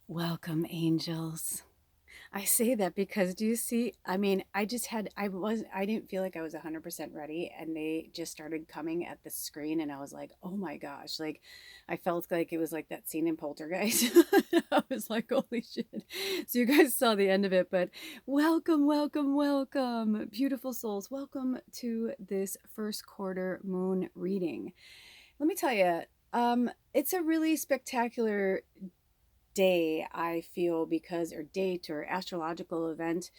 Welcome, angels. I say that because do you see? I didn't feel like I was 100% ready, and they just started coming at the screen, and I was like, oh my gosh. Like, I felt like it was like that scene in Poltergeist. I was like, holy shit. So, you guys saw the end of it, but welcome, welcome, welcome, beautiful souls. Welcome to this first quarter moon reading. Let me tell you, it's a really spectacular day, I feel, or date or astrological event,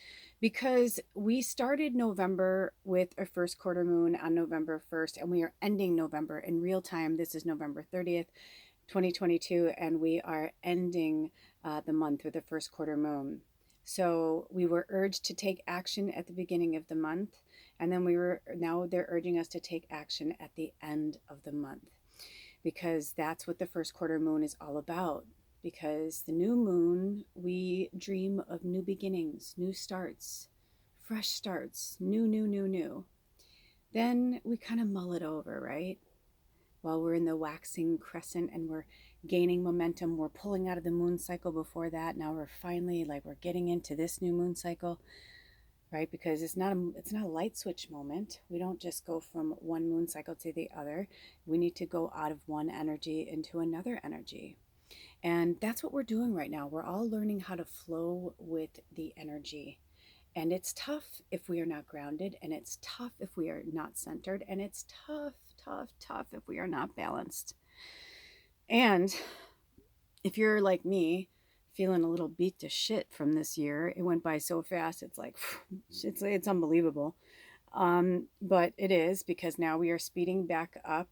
because we started November with a first quarter moon on November 1st, and we are ending November in real time. This is November 30th, 2022, and we are ending the month with the first quarter moon. So we were urged to take action at the beginning of the month, and then now they're urging us to take action at the end of the month, because that's what the first quarter moon is all about. Because the new moon, we dream of new beginnings, new starts, fresh starts, new. Then we kind of mull it over, right? While we're in the waxing crescent and we're gaining momentum, we're pulling out of the moon cycle before that. Now we're finally we're getting into this new moon cycle, right? Because it's not a light switch moment. We don't just go from one moon cycle to the other. We need to go out of one energy into another energy. And that's what we're doing right now. We're all learning how to flow with the energy. And it's tough if we are not grounded, and it's tough if we are not centered, and it's tough if we are not balanced. And if you're like me, feeling a little beat to shit from this year, it went by so fast. It's like, it's unbelievable. But it is, because now we are speeding back up.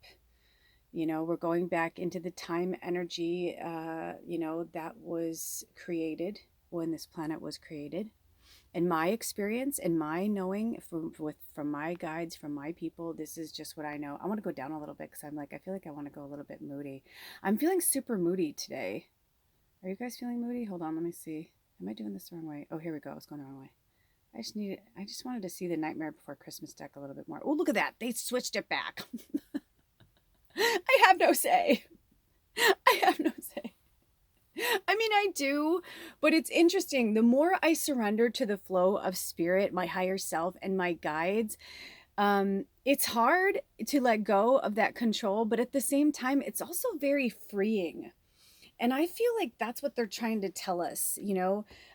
We're going back into the time energy, that was created when this planet was created. In my experience, in my knowing from my guides, from my people, this is just what I know. I want to go down a little bit because I feel like I want to go a little bit moody. I'm feeling super moody today. Are you guys feeling moody? Hold on, let me see. Am I doing this the wrong way? Oh, here we go. It's going the wrong way. I just wanted to see the Nightmare Before Christmas deck a little bit more. Oh, look at that. They switched it back. I have no say. I have no say. I mean, I do, but it's interesting. The more I surrender to the flow of spirit, my higher self, and my guides, it's hard to let go of that control, but at the same time, it's also very freeing. And I feel like that's what they're trying to tell us.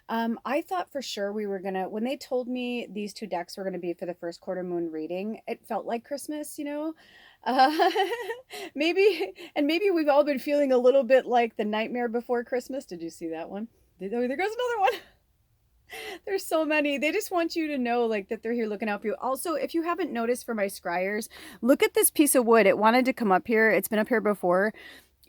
I thought for sure we were gonna, when they told me these two decks were gonna be for the first quarter moon reading, it felt like Christmas. Uh, maybe we've all been feeling a little bit like the Nightmare Before Christmas. Did you see that one? Oh, there goes another one. There's so many. They just want you to know that they're here looking out for you. Also, if you haven't noticed, for my scryers, look at this piece of wood. It wanted to come up here. It's been up here before.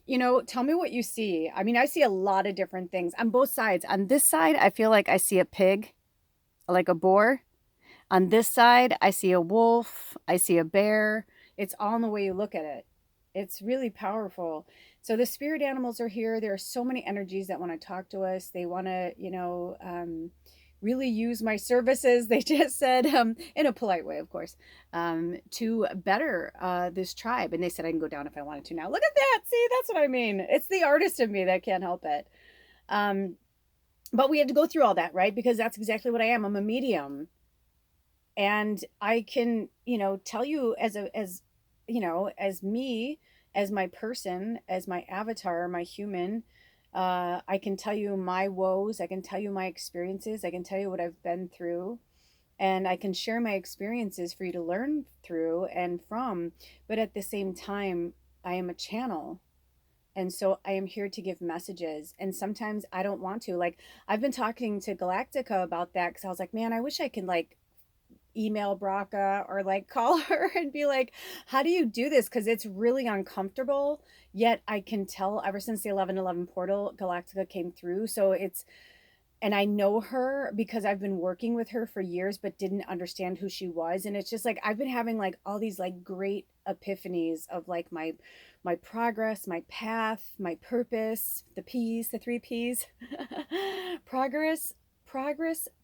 Tell me what you see. I mean, I see a lot of different things on both sides. On this side, I feel like I see a pig, like a boar. On this side, I see a wolf. I see a bear. It's all in the way you look at it. It's really powerful. So the spirit animals are here. There are so many energies that want to talk to us. They want to, really use my services. They just said, in a polite way, of course, to better this tribe. And they said I can go down if I wanted to now. Look at that. See, that's what I mean. It's the artist in me that can't help it. But we had to go through all that, right? Because that's exactly what I am. I'm a medium. And I can, tell you as me, as my person, as my avatar, my human, I can tell you my woes. I can tell you my experiences. I can tell you what I've been through. And I can share my experiences for you to learn through and from. But at the same time, I am a channel. And so I am here to give messages. And sometimes I don't want to. I've been talking to Galactica about that, because I was like, man, I wish I could email Bracha or call her and be like, how do you do this? Because it's really uncomfortable. Yet I can tell ever since the 1111 portal, Galactica came through. And I know her because I've been working with her for years, but didn't understand who she was. And it's just I've been having all these great epiphanies of my progress, my path, my purpose, the P's, the 3 P's, progress,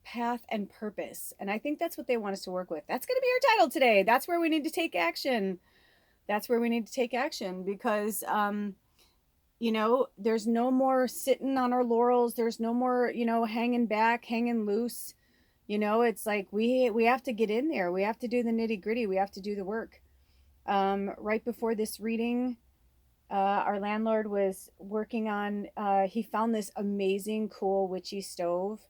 path, and purpose. And I think that's what they want us to work with. That's going to be our title today. That's where we need to take action. That's where we need to take action, because there's no more sitting on our laurels. There's no more, hanging back, hanging loose. It's like we have to get in there. We have to do the nitty gritty. We have to do the work. Right before this reading, our landlord was working on, he found this amazing, cool, witchy stove.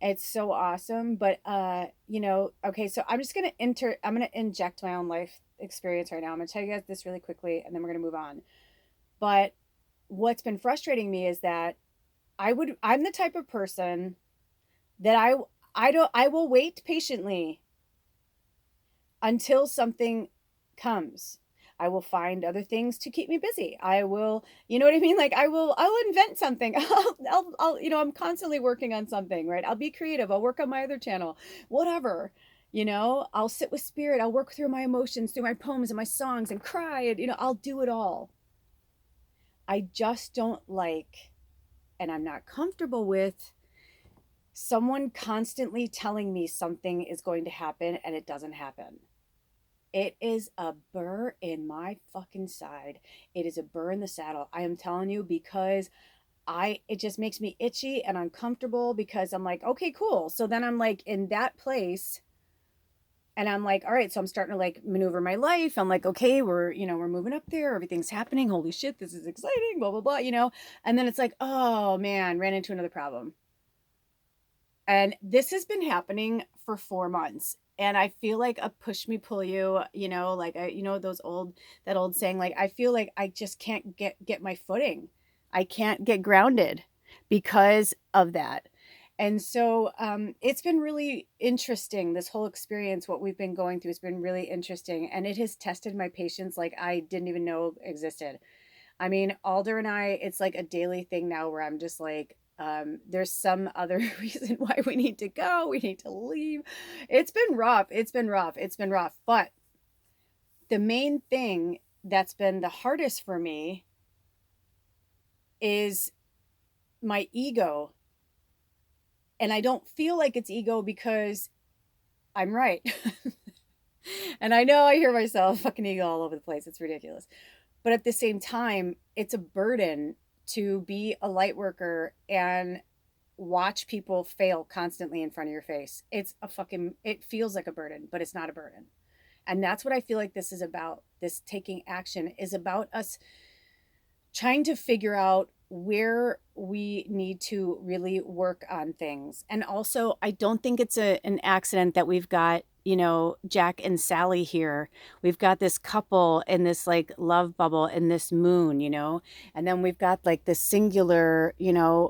It's so awesome. But, okay, so I'm going to inject my own life experience right now. I'm going to tell you guys this really quickly, and then we're going to move on. But what's been frustrating me is that I'm the type of person that I will wait patiently until something comes. I will find other things to keep me busy. I will, you know what I mean? Like I'll invent something. I'm constantly working on something, right? I'll be creative. I'll work on my other channel, whatever. I'll sit with spirit. I'll work through my emotions, through my poems and my songs and cry. And, I'll do it all. I just don't like, and I'm not comfortable with someone constantly telling me something is going to happen and it doesn't happen. It is a burr in my fucking side. It is a burr in the saddle. I am telling you, because it just makes me itchy and uncomfortable, because I'm like, okay, cool. So then I'm like in that place, and I'm like, all right, so I'm starting to like maneuver my life. I'm like, okay, we're moving up there. Everything's happening. Holy shit, this is exciting, blah, blah, blah, And then it's like, oh man, ran into another problem. And this has been happening for 4 months. And I feel like a push me pull you, like that old saying, like, I feel like I just can't get my footing. I can't get grounded because of that. And so it's been really interesting. This whole experience, what we've been going through, has been really interesting. And it has tested my patience like I didn't even know existed. I mean, Alder and I, it's like a daily thing now where I'm just like, there's some other reason why we need to go. We need to leave. It's been rough. It's been rough. It's been rough. But the main thing that's been the hardest for me is my ego. And I don't feel like it's ego because I'm right. And I know I hear myself fucking ego all over the place. It's ridiculous. But at the same time, it's a burden to be a light worker and watch people fail constantly in front of your face. It feels like a burden, but it's not a burden. And that's what I feel like this is about. This taking action is about us trying to figure out where we need to really work on things. And also, I don't think it's an accident that we've got, Jack and Sally here. We've got this couple in this like love bubble in this moon, and then we've got like this singular,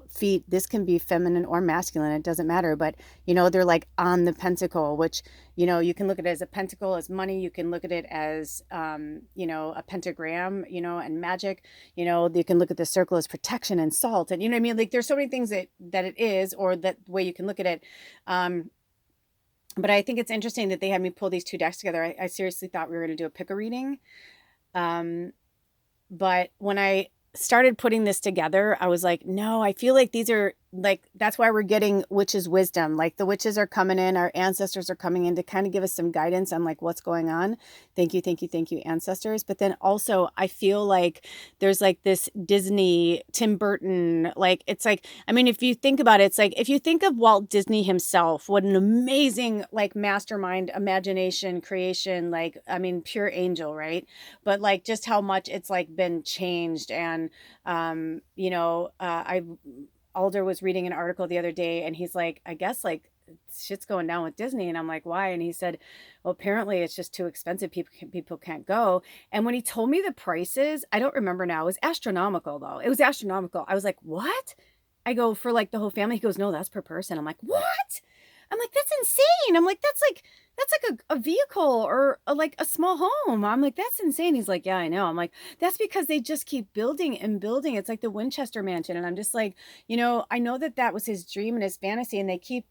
feet. This can be feminine or masculine. It doesn't matter. But, they're like on the pentacle, which, you can look at it as a pentacle, as money. You can look at it as, a pentagram, and magic. You can look at the circle as protection and salt. And, you know what I mean? Like there's so many things that it is, or that way you can look at it. But I think it's interesting that they had me pull these two decks together. I seriously thought we were going to do a pick a reading. But when I started putting this together, I was like, no, I feel like these are like, that's why we're getting witches' wisdom. Like the witches are coming in, our ancestors are coming in to kind of give us some guidance on like what's going on. Thank you, ancestors. But then also I feel like there's like this Disney, Tim Burton, like it's like, I mean, if you think about it, it's like, if you think of Walt Disney himself, what an amazing like mastermind, imagination, creation, like, I mean, pure angel, right? But like just how much it's like been changed. And, Alder was reading an article the other day, and he's like, I guess like shit's going down with Disney. And I'm like, why? And he said, well, apparently it's just too expensive. People can't go. And when he told me the prices, I don't remember now. It was astronomical though. It was astronomical. I was like, what? I go, for like the whole family. He goes, no, that's per person. I'm like, what? I'm like, that's insane. I'm like, that's like a vehicle or like a small home. I'm like, that's insane. He's like, yeah, I know. I'm like, that's because they just keep building and building. It's like the Winchester Mansion. And I'm just like, I know that was his dream and his fantasy, and they keep,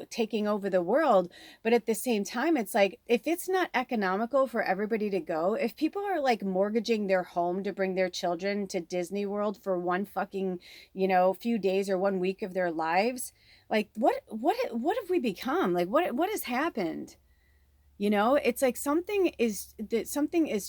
taking over the world. But at the same time, it's like, if it's not economical for everybody to go, if people are like mortgaging their home to bring their children to Disney World for one fucking, few days or 1 week of their lives, like what have we become? Like what has happened? You know, it's like something is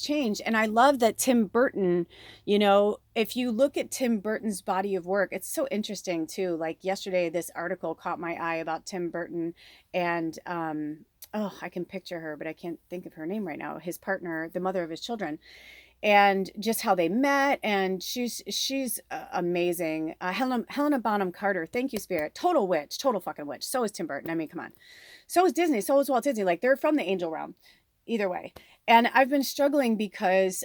changed. And I love that Tim Burton, you know, if you look at Tim Burton's body of work, it's so interesting too. Like yesterday, this article caught my eye about Tim Burton and, oh, I can picture her, but I can't think of her name right now. His partner, the mother of his children, and just how they met. And she's amazing. Helena Bonham Carter. Thank you, Spirit. Total witch, total fucking witch. So is Tim Burton. I mean, come on. So is Disney. So is Walt Disney. Like they're from the angel realm, either way. And I've been struggling because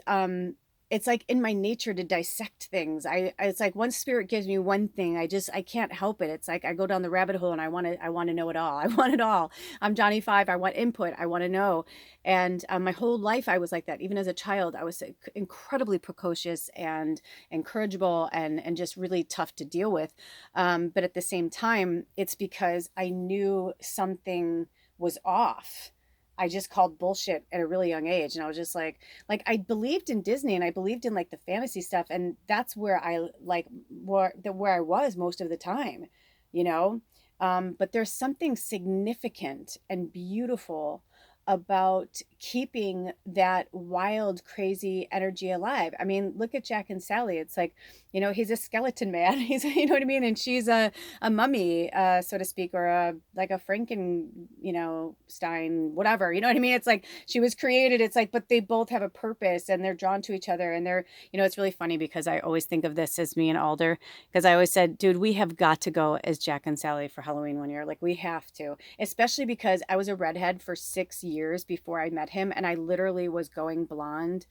it's like in my nature to dissect things. It's like one spirit gives me one thing, I can't help it. It's like I go down the rabbit hole and I want to know it all. I want it all. I'm Johnny Five. I want input. I want to know. And my whole life I was like that. Even as a child, I was incredibly precocious and incorrigible and just really tough to deal with. But at the same time, it's because I knew something was off. I just called bullshit at a really young age, and I was just like I believed in Disney and I believed in like the fantasy stuff, and that's where I like where I was most of the time, you know. But there's something significant and beautiful about keeping that wild, crazy energy alive. I mean, look at Jack and Sally. It's like, you know, he's a skeleton man. He's, you know what I mean? And she's a mummy, so to speak, or a, like a Franken, you know, Stein, whatever, you know what I mean? It's like, she was created. It's like, but they both have a purpose and they're drawn to each other. And they're, you know, it's really funny because I always think of this as me and Alder, because I always said, dude, we have got to go as Jack and Sally for Halloween one year. Like we have to, especially because I was a redhead for 6 years before I met him. And I literally was going blonde.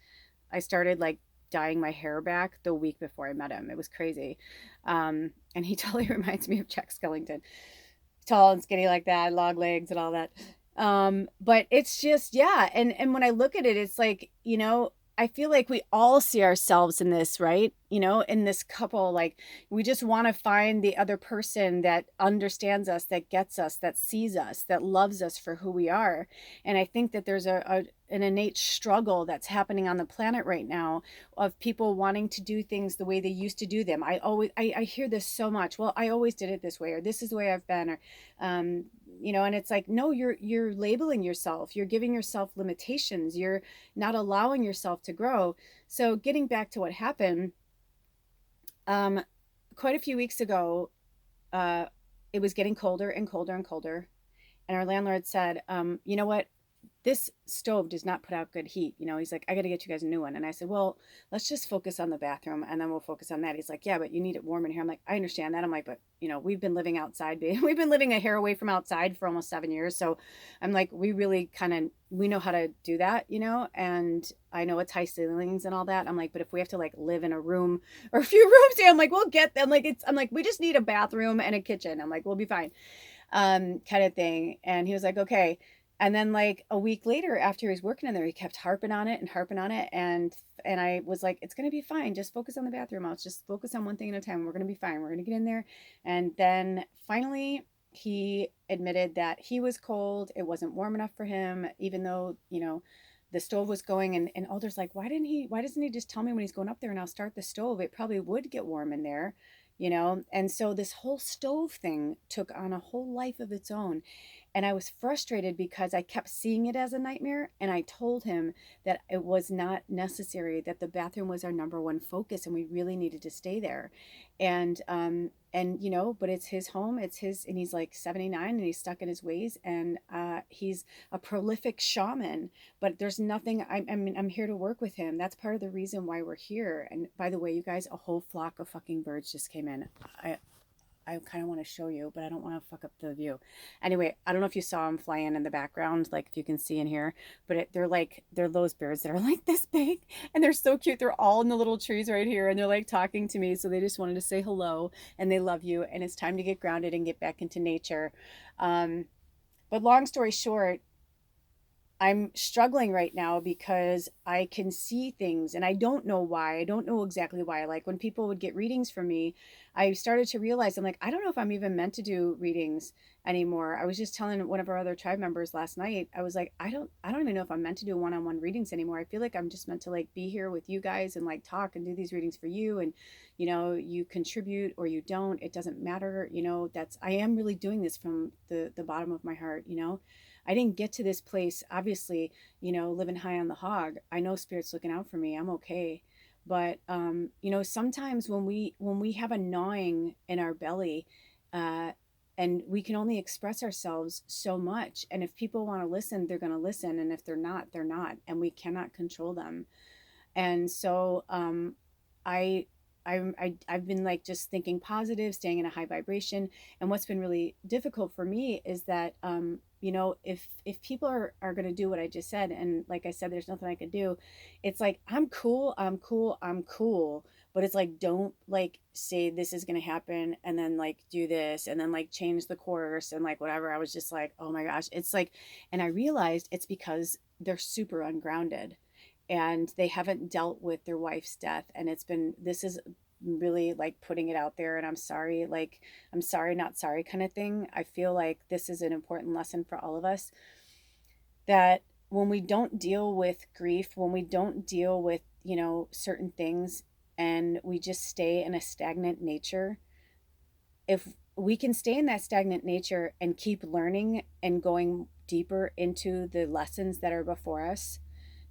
I started like dyeing my hair back the week before I met him. It was crazy. And he totally reminds me of Jack Skellington, tall and skinny like that, long legs and all that. But it's just, yeah. And when I look at it, it's like, you know, I feel like we all see ourselves in this, right? You know, in this couple, like we just want to find the other person that understands us, that gets us, that sees us, that loves us for who we are. And I think that there's an innate struggle that's happening on the planet right now of people wanting to do things the way they used to do them. I hear this so much. Well, I always did it this way, or this is the way I've been, or you know, and it's like, no, you're labeling yourself, you're giving yourself limitations, you're not allowing yourself to grow. So getting back to what happened, quite a few weeks ago, uh, it was getting colder and colder and colder, and our landlord said, you know what, this stove does not put out good heat. You know, he's like, I got to get you guys a new one. And I said, well, let's just focus on the bathroom and then we'll focus on that. He's like, yeah, but you need it warm in here. I'm like, I understand that. I'm like, but you know, we've been living outside. We've been living a hair away from outside for almost 7 years. So I'm like, we really we know how to do that, you know, and I know it's high ceilings and all that. I'm like, but if we have to like live in a room or a few rooms, yeah, I'm like, we'll get them. Like, I'm like, we just need a bathroom and a kitchen. I'm like, we'll be fine. Kind of thing. And he was like, okay. And then like a week later, after he was working in there, he kept harping on it and harping on it. And I was like, it's going to be fine. Just focus on the bathroom. I'll just focus on one thing at a time. We're going to be fine. We're going to get in there. And then finally he admitted that he was cold. It wasn't warm enough for him, even though, you know, the stove was going. And Alder's like, why doesn't he just tell me when he's going up there and I'll start the stove? It probably would get warm in there, you know? And so this whole stove thing took on a whole life of its own. And I was frustrated because I kept seeing it as a nightmare. And I told him that it was not necessary, that the bathroom was our number one focus and we really needed to stay there. And you know, but it's his home, it's his, and he's like 79 and he's stuck in his ways. And he's a prolific shaman, but there's nothing, I'm here to work with him. That's part of the reason why we're here. And by the way, you guys, a whole flock of fucking birds just came in. I kind of want to show you, but I don't want to fuck up the view. Anyway, I don't know if you saw them flying in the background, like if you can see in here, but they're those birds that are like this big and they're so cute. They're all in the little trees right here and they're like talking to me. So they just wanted to say hello and they love you. And it's time to get grounded and get back into nature. But long story short, I'm struggling right now because I can see things and I don't know why. I don't know exactly why. Like when people would get readings from me, I started to realize I'm like, I don't know if I'm even meant to do readings anymore. I was just telling one of our other tribe members last night. I was like, I don't even know if I'm meant to do one-on-one readings anymore. I feel like I'm just meant to like be here with you guys and like talk and do these readings for you. And, you know, you contribute or you don't, it doesn't matter. You know, I am really doing this from the bottom of my heart, you know. I didn't get to this place, obviously, living high on the hog. I know Spirit's looking out for me. I'm okay. But sometimes when we have a gnawing in our belly, uh, and we can only express ourselves so much. And if people want to listen, they're going to listen, and if they're not, they're not, and we cannot control them. And so I. I've been like just thinking positive, staying in a high vibration. And what's been really difficult for me is that, if people are going to do what I just said, and like I said, there's nothing I can do. It's like, I'm cool, I'm cool, I'm cool. But it's like, don't like say this is going to happen and then like do this and then like change the course and like whatever. I was just like, oh my gosh. It's like, and I realized it's because they're super ungrounded and they haven't dealt with their wife's death. And this is really like putting it out there. And I'm sorry, like, I'm sorry, not sorry kind of thing. I feel like this is an important lesson for all of us, that when we don't deal with grief, when we don't deal with, certain things, and we just stay in a stagnant nature, if we can stay in that stagnant nature and keep learning and going deeper into the lessons that are before us,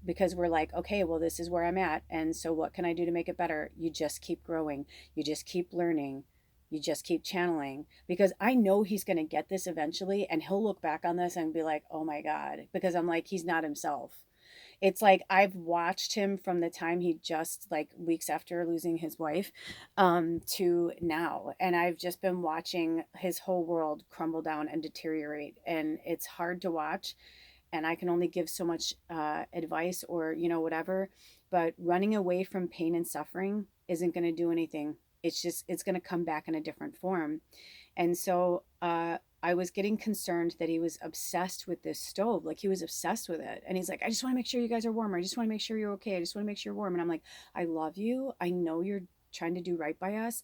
because we're like, okay, well, this is where I'm at. And so what can I do to make it better? You just keep growing. You just keep learning. You just keep channeling, because I know he's going to get this eventually. And he'll look back on this and be like, oh my God, because I'm like, he's not himself. It's like I've watched him from the time he just like weeks after losing his wife, to now. And I've just been watching his whole world crumble down and deteriorate. And it's hard to watch, and I can only give so much advice or, whatever. But running away from pain and suffering isn't going to do anything. It's going to come back in a different form. And so I was getting concerned that he was obsessed with this stove. Like, he was obsessed with it. And he's like, I just want to make sure you guys are warm. I just want to make sure you're okay. I just want to make sure you're warm. And I'm like, I love you. I know you're trying to do right by us.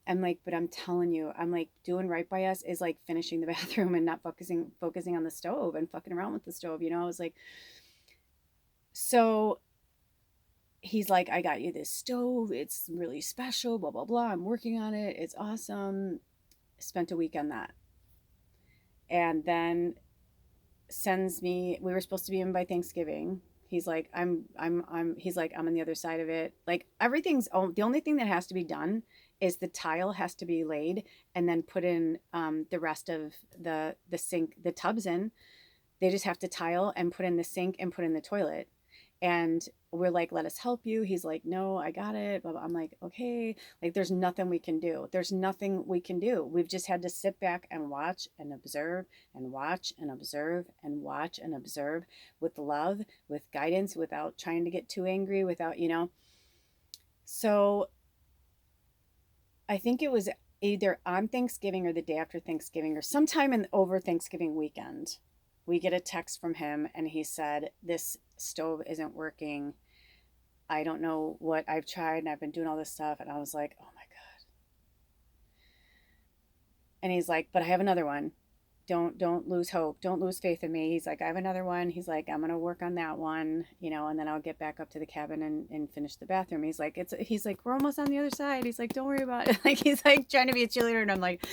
I'm like, but I'm telling you, I'm like, doing right by us is like finishing the bathroom and not focusing on the stove and fucking around with the stove. I was like, so he's like, I got you this stove. It's really special, blah, blah, blah. I'm working on it. It's awesome. Spent a week on that. And then sends me, we were supposed to be in by Thanksgiving. He's like, he's like, I'm on the other side of it. Like, the only thing that has to be done is the tile has to be laid and then put in the rest of the sink, the tubs in. They just have to tile and put in the sink and put in the toilet. And we're like, let us help you. He's like, no, I got it. But I'm like, okay. Like, there's nothing we can do. There's nothing we can do. We've just had to sit back and watch and observe and watch and observe and watch and observe with love, with guidance, without trying to get too angry, without, So I think it was either on Thanksgiving or the day after Thanksgiving or sometime over Thanksgiving weekend. We get a text from him and he said, this stove isn't working. I don't know what I've tried and I've been doing all this stuff. And I was like, oh my God. And he's like, but I have another one. Don't lose hope. Don't lose faith in me. He's like, I have another one. He's like, I'm going to work on that one, and then I'll get back up to the cabin and finish the bathroom. He's like, we're almost on the other side. He's like, don't worry about it. Like, he's like trying to be a cheerleader. And I'm like,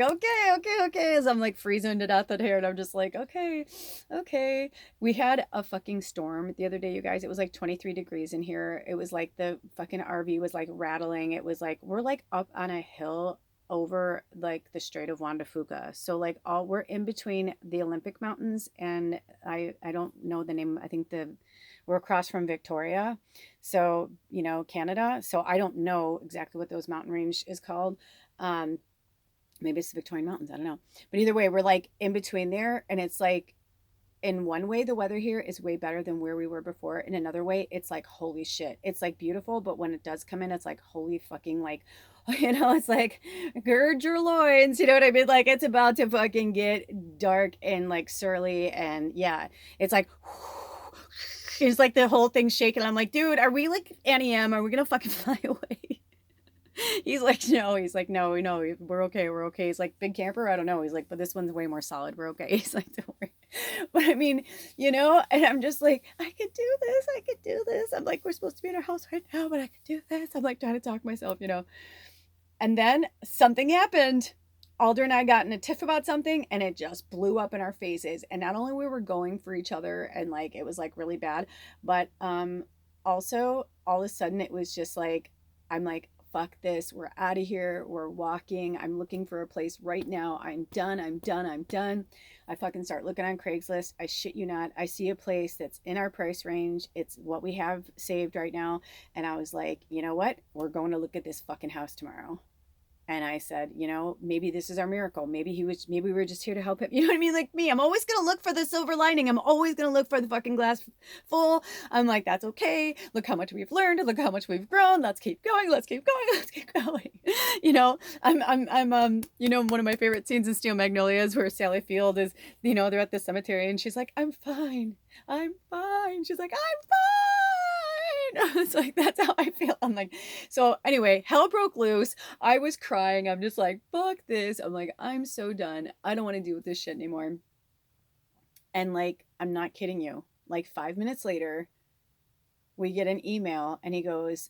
okay. As I'm like freezing to death in here. And I'm just like, okay. We had a fucking storm the other day, you guys. It was like 23 degrees in here. It was like the fucking RV was like rattling. It was like, we're like up on a hill over like the Strait of Juan de Fuca. So like we're in between the Olympic Mountains and I don't know the name. I think we're across from Victoria. So, Canada. So I don't know exactly what those mountain range is called. Maybe it's the Victorian Mountains. I don't know. But either way, we're like in between there. And it's like, in one way, the weather here is way better than where we were before. In another way, it's like, holy shit. It's like beautiful. But when it does come in, it's like, holy fucking like, it's like, gird your loins. You know what I mean? Like, it's about to fucking get dark and like surly. And yeah, it's like, it's like the whole thing's shaking. I'm like, dude, are we like Annie M? Are we going to fucking fly away? He's like, no. He's like, no, we're okay. We're okay. He's like, big camper? I don't know. He's like, but this one's way more solid. We're okay. He's like, don't worry. But I mean, and I'm just like, I could do this. I'm like, we're supposed to be in our house right now, but I could do this. I'm like trying to talk myself, And then something happened. Alder and I got in a tiff about something and it just blew up in our faces. And not only we were going for each other and like it was like really bad, but also all of a sudden it was just like, I'm like, fuck this, we're out of here, we're walking, I'm looking for a place right now, I'm done, I'm done, I'm done. I fucking start looking on Craigslist. I shit you not, I see a place that's in our price range, it's what we have saved right now. And I was like, you know what, we're going to look at this fucking house tomorrow. And I said, you know, maybe this is our miracle. Maybe we were just here to help him. You know what I mean? Like me, I'm always going to look for the silver lining. I'm always going to look for the fucking glass full. I'm like, that's okay. Look how much we've learned. Look how much we've grown. Let's keep going. Let's keep going. Let's keep going. You know, you know, one of my favorite scenes in Steel Magnolias where Sally Field is, you know, they're at the cemetery and she's like, I'm fine. I'm fine. She's like, I'm fine. It's like, that's how I feel. I'm like, so anyway, hell broke loose. I was crying. I'm just like, fuck this. I'm like, I'm so done. I don't want to deal with this shit anymore. And like, I'm not kidding you. Like 5 minutes later, we get an email and he goes,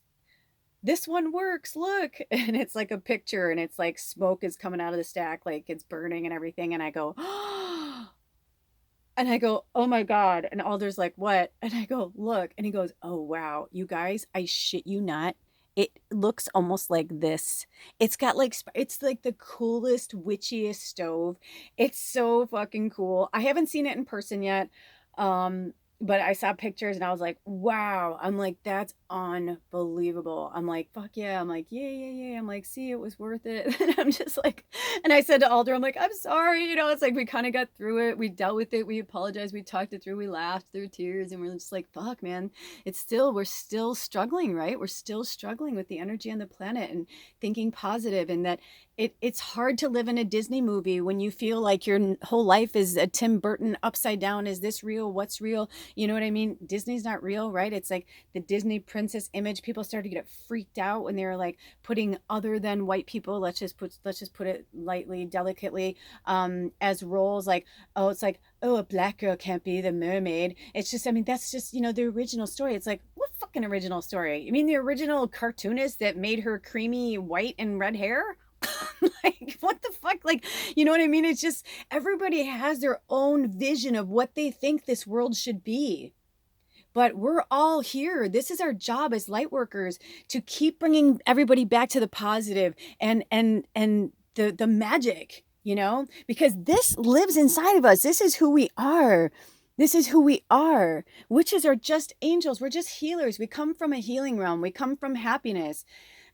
this one works, look. And it's like a picture and it's like smoke is coming out of the stack, like it's burning and everything. And I go, oh, and I go, oh my God. And Alder's like, what? And I go, look. And he goes, oh, wow. You guys, I shit you not. It looks almost like this. It's got like, it's like the coolest, witchiest stove. It's so fucking cool. I haven't seen it in person yet. But I saw pictures and I was like, wow. I'm like, that's unbelievable. I'm like, fuck yeah. I'm like, yeah. I'm like, see, it was worth it. And I'm just like, and I said to Alder, I'm like, I'm sorry. You know, it's like, we kind of got through it. We dealt with it. We apologized. We talked it through. We laughed through tears and we're just like, fuck, man. We're still struggling, right? We're still struggling with the energy on the planet and thinking positive, and that it's hard to live in a Disney movie when you feel like your whole life is a Tim Burton upside down. Is this real? What's real? You know what I mean? Disney's not real, right? It's like the Disney princess image. People started to get freaked out when they were like putting other than white people, let's just put it lightly, delicately, as roles. Like, oh, it's like, oh, a black girl can't be the mermaid. It's just, I mean, that's just, you know, the original story. It's like, what fucking original story? You mean the original cartoonist that made her creamy white and red hair? Like, what the fuck? Like, you know what I mean? It's just, everybody has their own vision of what they think this world should be. But we're all here. This is our job as light workers, to keep bringing everybody back to the positive and the magic, you know, because this lives inside of us. This is who we are. This is who we are. Witches are just angels. We're just healers. We come from a healing realm. We come from happiness.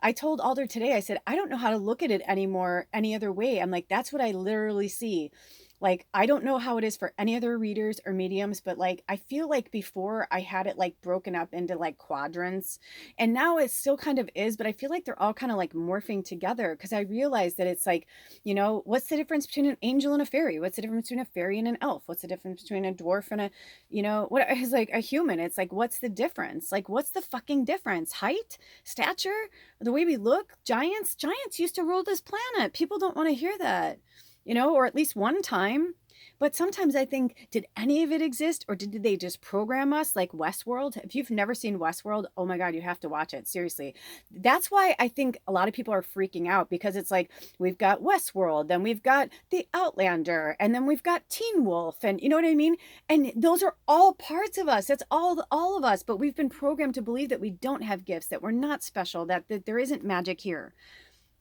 I told Alder today, I said, I don't know how to look at it anymore, any other way. I'm like, that's what I literally see. Like, I don't know how it is for any other readers or mediums, but like, I feel like before I had it like broken up into like quadrants, and now it still kind of is, but I feel like they're all kind of like morphing together, because I realized that it's like, you know, what's the difference between an angel and a fairy? What's the difference between a fairy and an elf? What's the difference between a dwarf and a, you know, what is like a human? It's like, what's the difference? Like, what's the fucking difference? Height, stature, the way we look? Giants used to rule this planet. People don't want to hear that, you know, or at least one time. But sometimes I think, did any of it exist, or did they just program us like Westworld? If you've never seen Westworld, oh my God, you have to watch it. Seriously. That's why I think a lot of people are freaking out, because it's like, we've got Westworld, then we've got The Outlander, and then we've got Teen Wolf, and you know what I mean? And those are all parts of us. That's all of us. But we've been programmed to believe that we don't have gifts, that we're not special, that there isn't magic here.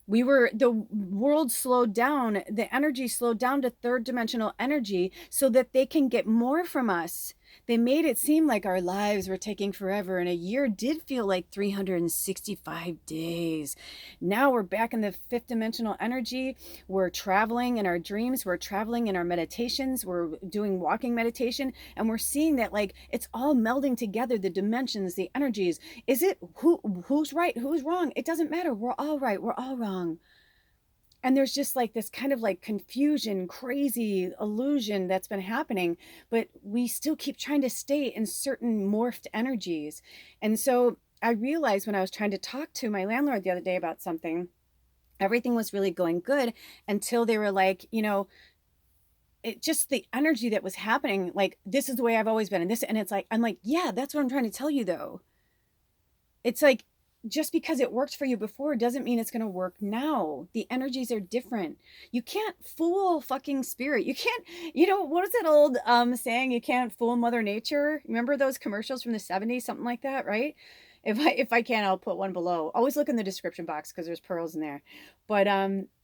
The world slowed down, the energy slowed down to third dimensional energy so that they can get more from us. They made it seem like our lives were taking forever, and a year did feel like 365 days. Now we're back in the fifth dimensional energy. We're traveling in our dreams. We're traveling in our meditations. We're doing walking meditation, and we're seeing that like it's all melding together, the dimensions, the energies. Is it who's right, who's wrong? It doesn't matter. We're all right. We're all wrong. And there's just like this kind of like confusion, crazy illusion that's been happening, but we still keep trying to stay in certain morphed energies. And so I realized when I was trying to talk to my landlord the other day about something, everything was really going good until they were like, you know, it just the energy that was happening, like, this is the way I've always been. And it's like, I'm like, yeah, that's what I'm trying to tell you though. It's like, just because it worked for you before doesn't mean it's going to work now. The energies are different. You can't fool fucking spirit. You can't, what is that old saying? You can't fool Mother Nature. Remember those commercials from the 70s, something like that, right? If I can, I'll put one below. Always look in the description box because there's pearls in there. But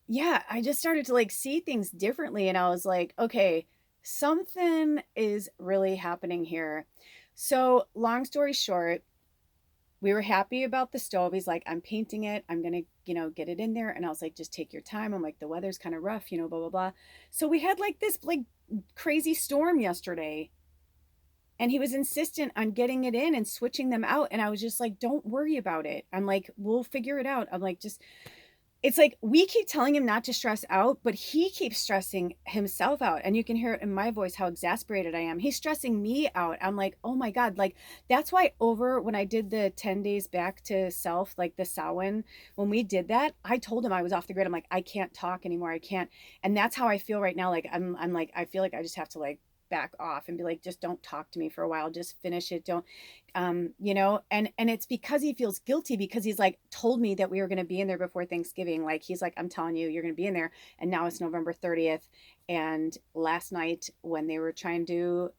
yeah, I just started to like see things differently, and I was like, okay, something is really happening here. So, long story short, we were happy about the stove. He's like, I'm painting it. I'm going to, get it in there. And I was like, just take your time. I'm like, the weather's kind of rough, blah, blah, blah. So we had like this like crazy storm yesterday. And he was insistent on getting it in and switching them out. And I was just like, don't worry about it. I'm like, we'll figure it out. I'm like, just it's like we keep telling him not to stress out, but he keeps stressing himself out. And you can hear it in my voice how exasperated I am. He's stressing me out. I'm like, oh my God. Like, that's why when I did the 10 days back to self, like the Samhain, when we did that, I told him I was off the grid. I'm like, I can't talk anymore. I can't. And that's how I feel right now. Like, I'm like, I feel like I just have to like back off and be like, just don't talk to me for a while. Just finish it. Don't, and it's because he feels guilty because he's like told me that we were going to be in there before Thanksgiving. Like he's like, I'm telling you, you're going to be in there. And now it's November 30th. And last night when they were trying to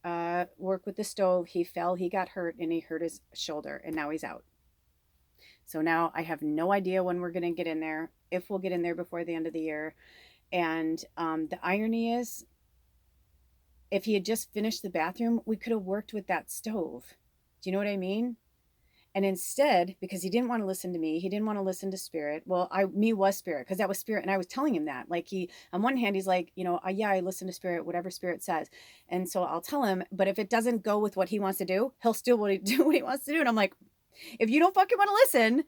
work with the stove, he fell, he got hurt, and he hurt his shoulder, and now he's out. So now I have no idea when we're going to get in there, if we'll get in there before the end of the year. And the irony is, if he had just finished the bathroom, we could have worked with that stove. Do you know what I mean? And instead, because he didn't want to listen to me, he didn't want to listen to spirit. Well, me was spirit, because that was spirit. And I was telling him that. Like on one hand, he's like, yeah, I listen to spirit, whatever spirit says. And so I'll tell him, but if it doesn't go with what he wants to do, he'll still do what he wants to do. And I'm like, if you don't fucking want to listen,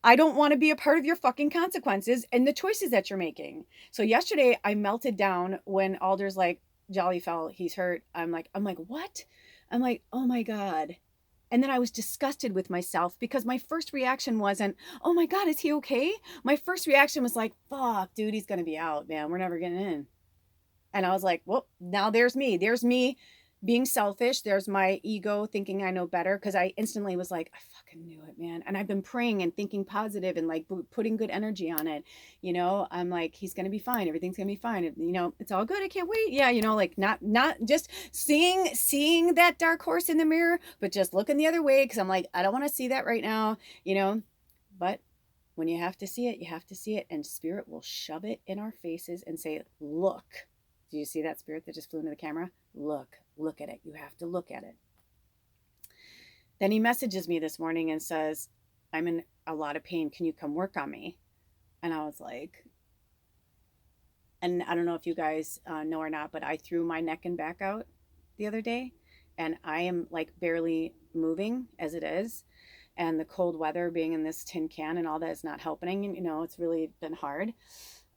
I don't want to be a part of your fucking consequences and the choices that you're making. So yesterday I melted down when Alder's like, Jolly fell, he's hurt. I'm like, what? I'm like, oh my God. And then I was disgusted with myself because my first reaction wasn't, oh my God, is he okay? My first reaction was like, fuck, dude, he's going to be out, man. We're never getting in. And I was like, well, now there's me. There's me being selfish. There's my ego thinking I know better, because I instantly was like, I fucking knew it, man. And I've been praying and thinking positive and like putting good energy on it. I'm like, he's going to be fine. Everything's going to be fine. It's all good. I can't wait. Yeah. Like not just seeing that dark horse in the mirror, but just looking the other way. Cause I'm like, I don't want to see that right now, but when you have to see it, you have to see it. And spirit will shove it in our faces and say, look. Do you see that spirit that just flew into the camera? Look at it. You have to look at it. Then he messages me this morning and says, I'm in a lot of pain. Can you come work on me? And I was like, and I don't know if you guys know or not, but I threw my neck and back out the other day, and I am like barely moving as it is. And the cold weather being in this tin can and all that is not helping. It's really been hard.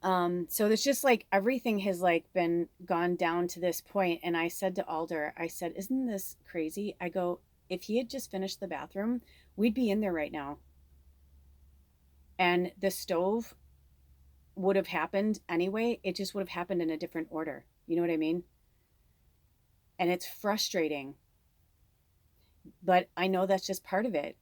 So there's just like everything has like been gone down to this point. And I said to Alder, I said, isn't this crazy? I go, if he had just finished the bathroom, we'd be in there right now. And the stove would have happened anyway. It just would have happened in a different order. You know what I mean? And it's frustrating. But I know that's just part of it.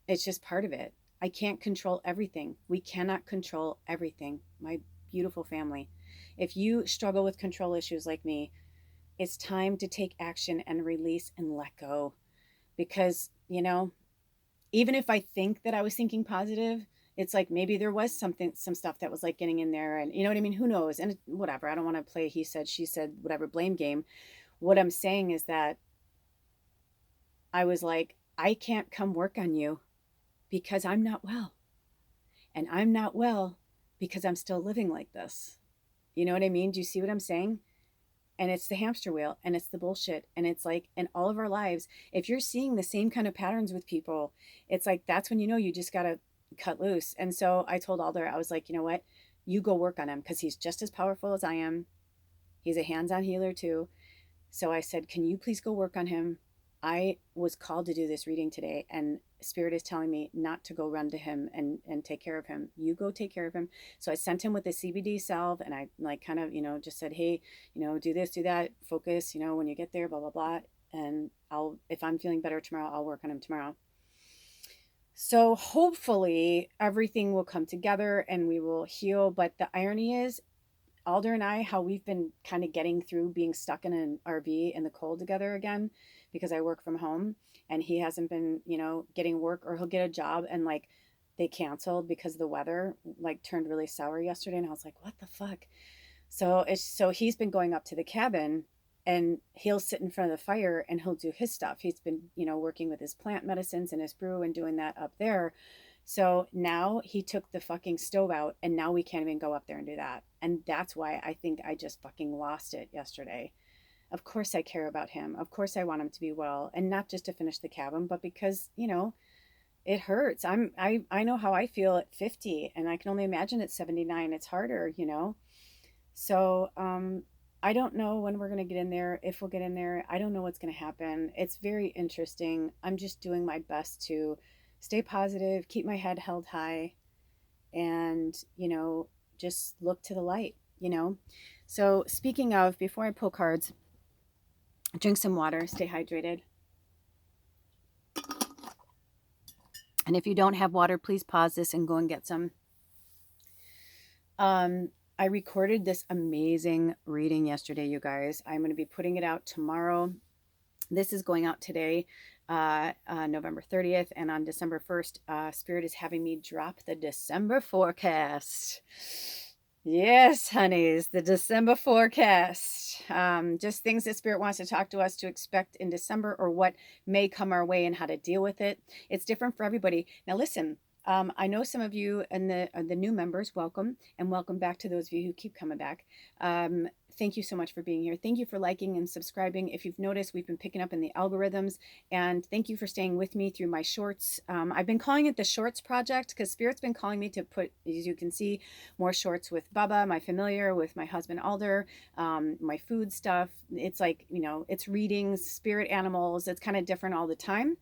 It's just part of it. I can't control everything. We cannot control everything. My beautiful family. If you struggle with control issues like me, it's time to take action and release and let go. Because, even if I think that I was thinking positive, it's like maybe there was some stuff that was like getting in there, and you know what I mean? Who knows? And whatever. I don't want to play he said, she said, whatever blame game. What I'm saying is that I was like, I can't come work on you because I'm not well. And I'm not well because I'm still living like this. You know what I mean? Do you see what I'm saying? And it's the hamster wheel, and it's the bullshit. And it's like in all of our lives, if you're seeing the same kind of patterns with people, it's like, that's when you just got to cut loose. And so I told Alder, I was like, you know what? You go work on him, because he's just as powerful as I am. He's a hands-on healer too. So I said, can you please go work on him? I was called to do this reading today, and Spirit is telling me not to go run to him and take care of him. You go take care of him. So I sent him with the CBD salve, and I like kind of, just said, hey, do this, do that, focus, when you get there, blah, blah, blah. And if I'm feeling better tomorrow, I'll work on him tomorrow. So hopefully everything will come together and we will heal. But the irony is, Alder and I, how we've been kind of getting through being stuck in an RV in the cold together again, because I work from home and he hasn't been, getting work, or he'll get a job and like they canceled because the weather like turned really sour yesterday. And I was like, what the fuck? So he's been going up to the cabin and he'll sit in front of the fire and he'll do his stuff. He's been, working with his plant medicines and his brew and doing that up there. So now he took the fucking stove out and now we can't even go up there and do that. And that's why I think I just fucking lost it yesterday. Of course I care about him. Of course I want him to be well, and not just to finish the cabin, but because, it hurts. I know how I feel at 50 and I can only imagine at 79. It's harder. So, I don't know when we're going to get in there, if we'll get in there. I don't know what's going to happen. It's very interesting. I'm just doing my best to stay positive, keep my head held high, and, just look to the light. So, speaking of, before I pull cards, drink some water, stay hydrated. And if you don't have water, please pause this and go and get some. I recorded this amazing reading yesterday, you guys. I'm going to be putting it out tomorrow. This is going out today, November 30th. And on December 1st, Spirit is having me drop the December forecast. Yes, honeys, the December forecast. Just things that Spirit wants to talk to us to expect in December, or what may come our way and how to deal with it. It's different for everybody. Now, listen. I know some of you and the new members, welcome, and welcome back to those of you who keep coming back. Thank you so much for being here. Thank you for liking and subscribing. If you've noticed, we've been picking up in the algorithms, and thank you for staying with me through my shorts. I've been calling it the Shorts Project because Spirit's been calling me to put, as you can see, more shorts with Bubba, my familiar, with my husband Alder, my food stuff. It's like, it's readings, spirit animals. It's kind of different all the time.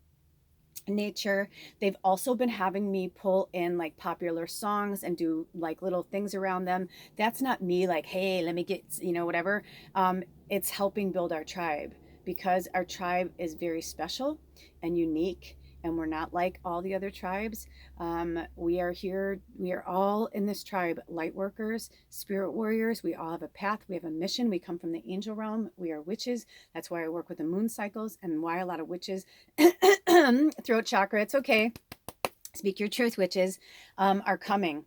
Nature. They've also been having me pull in like popular songs and do like little things around them. That's not me like, hey, let me get, whatever. It's helping build our tribe, because our tribe is very special and unique, and we're not like all the other tribes. We are here. We are all in this tribe, light workers, spirit warriors. We all have a path. We have a mission. We come from the angel realm. We are witches. That's why I work with the moon cycles, and why a lot of witches, throat chakra, it's okay. Speak your truth, witches, are coming.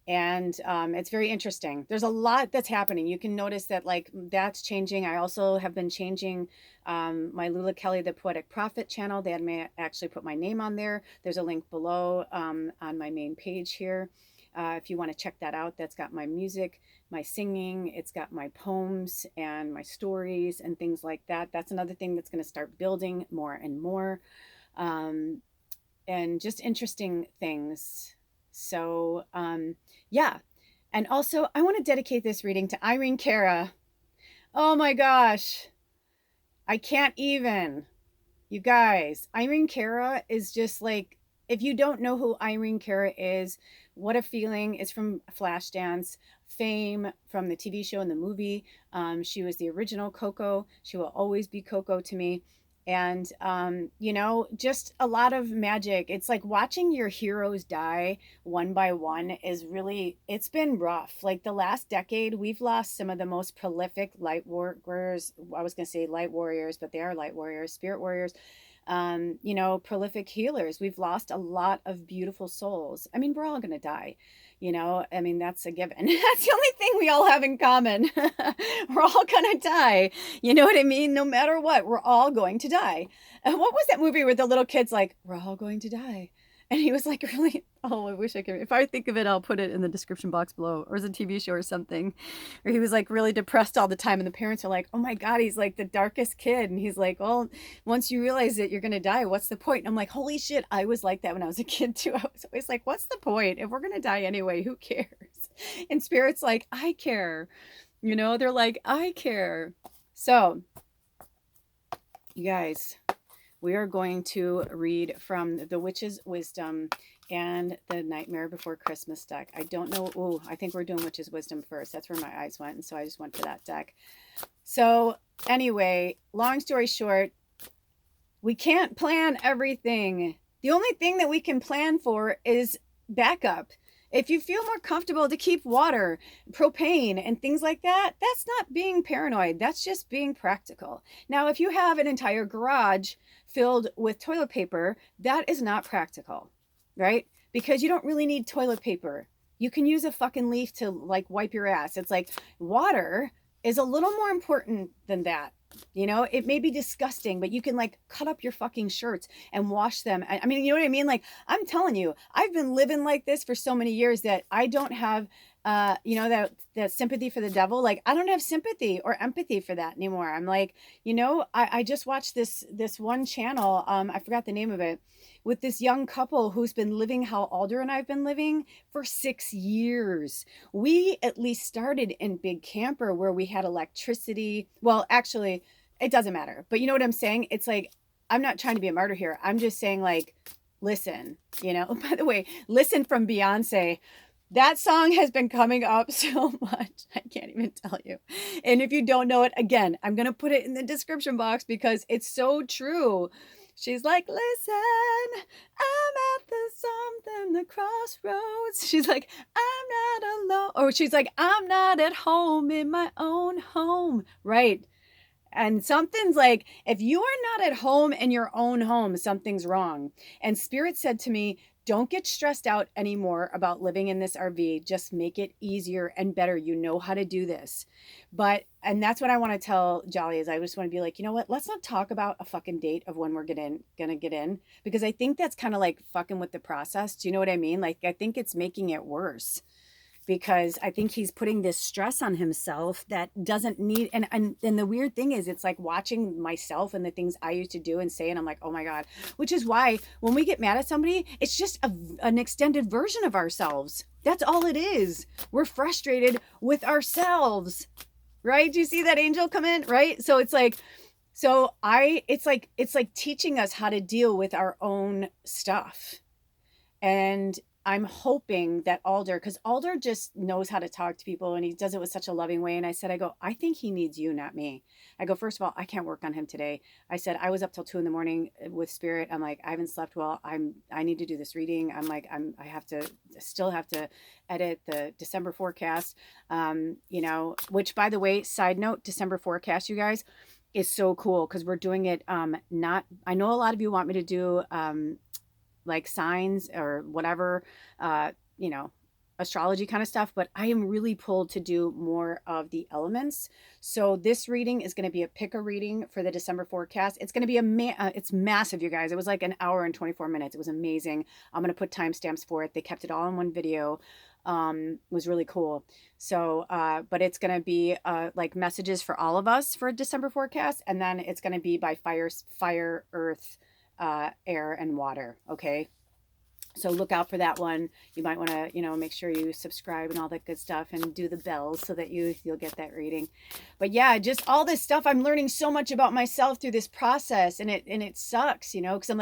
And it's very interesting. There's a lot that's happening. You can notice that like that's changing. I also have been changing my Lula Kelly, the Poetic Prophet channel. They had me actually put my name on there. There's a link below on my main page here. If you want to check that out, that's got my music, my singing. It's got my poems and my stories and things like that. That's another thing that's going to start building more and more. And just interesting things. So, yeah. And also, I want to dedicate this reading to Irene Cara. Oh my gosh. I can't even. You guys, Irene Cara is just like, if you don't know who Irene Cara is, what a feeling. It's from Flashdance fame, from the TV show and the movie. She was the original Coco. She will always be Coco to me. And, just a lot of magic. It's like watching your heroes die one by one is really, it's been rough. Like the last decade, we've lost some of the most prolific light warriors. I was going to say light warriors, but they are light warriors, spirit warriors. Prolific healers. We've lost a lot of beautiful souls. I mean, we're all going to die. That's a given. That's the only thing we all have in common. We're all going to die. You know what I mean? No matter what, we're all going to die. And what was that movie where the little kid's like, we're all going to die? And he was like, really, oh, I wish I could. If I think of it, I'll put it in the description box below, or as a TV show or something, where he was like really depressed all the time. And the parents are like, oh my God, he's like the darkest kid. And he's like, well, once you realize that you're going to die, what's the point? And I'm like, holy shit, I was like that when I was a kid too. I was always like, what's the point? If we're going to die anyway, who cares? And Spirit's like, I care. They're like, I care. So, you guys, we are going to read from The Witch's Wisdom and the Nightmare Before Christmas deck. I don't know. Oh, I think we're doing Witch's Wisdom first. That's where my eyes went. And so I just went for that deck. So anyway, long story short, we can't plan everything. The only thing that we can plan for is backup. If you feel more comfortable to keep water, propane, and things like that, that's not being paranoid. That's just being practical. Now, if you have an entire garage filled with toilet paper, that is not practical, right? Because you don't really need toilet paper. You can use a fucking leaf to like wipe your ass. It's like water is a little more important than that. You know, it may be disgusting, but you can like cut up your fucking shirts and wash them. I mean, you know what I mean? Like, I'm telling you, I've been living like this for so many years that I don't have, you know, that sympathy for the devil. Like, I don't have sympathy or empathy for that anymore. I'm like, you know, I just watched this one channel. I forgot the name of it, with this young couple who's been living how Alder and I've been living for 6 years. We at least started in Big Camper where we had electricity. Well, actually, it doesn't matter. But you know what I'm saying? It's like, I'm not trying to be a martyr here. I'm just saying, like, listen, you know, by the way, Listen from Beyonce. That song has been coming up so much. I can't even tell you. And if you don't know it, again, I'm going to put it in the description box because it's so true. She's like, listen, I'm at the crossroads. She's like, I'm not alone. Or she's like, I'm not at home in my own home. Right. And something's like, if you are not at home in your own home, something's wrong. And Spirit said to me, don't get stressed out anymore about living in this RV. Just make it easier and better. You know how to do this. And that's what I want to tell Jolly is I just want to be like, you know what? Let's not talk about a fucking date of when we're gonna get in, because I think that's kind of like fucking with the process. Do you know what I mean? Like, I think it's making it worse, because I think he's putting this stress on himself that doesn't need, and the weird thing is, it's like watching myself and the things I used to do and say, and I'm like, oh my God, which is why when we get mad at somebody, it's just an extended version of ourselves. That's all it is. We're frustrated with ourselves, right? Do you see that angel come in? Right? So it's like, it's like teaching us how to deal with our own stuff. And I'm hoping that Alder, because Alder just knows how to talk to people and he does it with such a loving way. And I said, I think he needs you, not me. I go, first of all, I can't work on him today. I said, I was up till 2 a.m. with Spirit. I'm like, I haven't slept well. I need to do this reading. I'm like, I still have to edit the December forecast. You know, which, by the way, side note, December forecast, you guys, is so cool because we're doing it. I know a lot of you want me to do, like signs or whatever, you know, astrology kind of stuff, but I am really pulled to do more of the elements. So this reading is going to be a picker reading for the December forecast. It's going to be it's massive, you guys. It was like an hour and 24 minutes. It was amazing. I'm going to put timestamps for it. They kept it all in one video. It was really cool. So, but it's going to be, like messages for all of us for December forecast. And then it's going to be by fire, earth, air, and water. Okay. So look out for that one. You might want to, you know, make sure you subscribe and all that good stuff and do the bells so that you'll get that reading. But yeah, just all this stuff. I'm learning so much about myself through this process, and it sucks, you know, because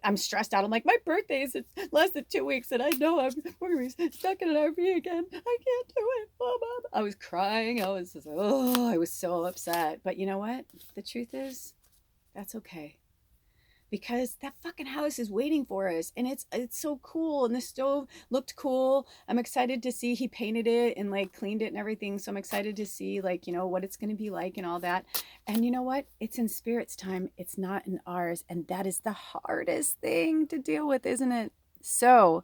I'm stressed out. I'm like, my birthday is in less than 2 weeks, and I know we're gonna be stuck in an RV again. I can't do it. Blah, blah, blah. I was crying. I was just, I was so upset. But you know what? The truth is, that's okay. Because that fucking house is waiting for us, and it's so cool, and the stove looked cool. I'm excited to see he painted it and like cleaned it and everything, so I'm excited to see, like, you know, what it's going to be like and all that. And you know what? It's in Spirit's time. It's not in ours, and that is the hardest thing to deal with, isn't it? So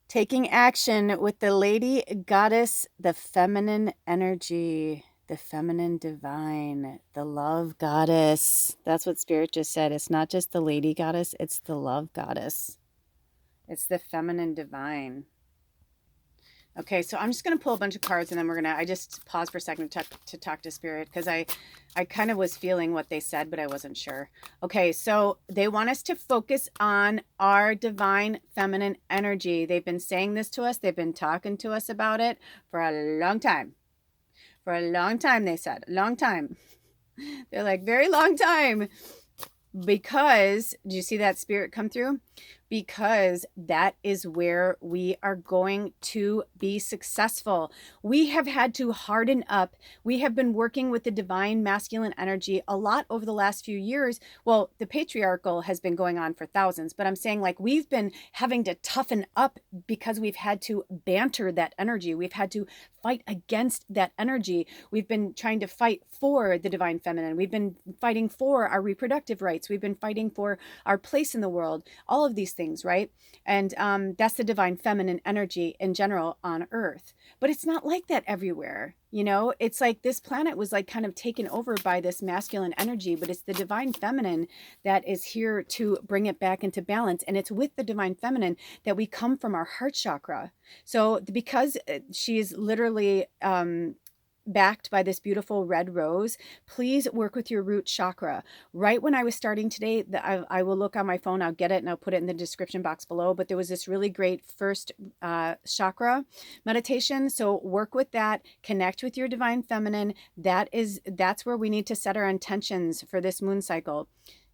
taking action with the lady goddess, the feminine energy, the feminine divine, the love goddess. That's what Spirit just said. It's not just the lady goddess, it's the love goddess. It's the feminine divine. Okay, so I'm just going to pull a bunch of cards, and then I just pause for a second to talk to Spirit, because I kind of was feeling what they said, but I wasn't sure. Okay, so they want us to focus on our divine feminine energy. They've been saying this to us. They've been talking to us about it for a long time. For a long time, they said. Long time. They're like, very long time. Because, do you see that Spirit come through? because that is where we are going to be successful. We have had to harden up. We have been working with the divine masculine energy a lot over the last few years. Well, the patriarchal has been going on for thousands, but I'm saying like we've been having to toughen up because we've had to banter that energy. We've had to fight against that energy. We've been trying to fight for the divine feminine. We've been fighting for our reproductive rights. We've been fighting for our place in the world, all of these things, right? And that's the divine feminine energy in general on Earth. But it's not like that everywhere. You know, it's like this planet was like kind of taken over by this masculine energy, but it's the divine feminine that is here to bring it back into balance. And it's with the divine feminine that we come from our heart chakra. So because she is literally backed by this beautiful red rose, please work with your root chakra. Right when I was starting today, I will look on my phone, I'll get it and I'll put it in the description box below, but there was this really great first chakra meditation. So work with that, connect with your divine feminine. That's where we need to set our intentions for this moon cycle,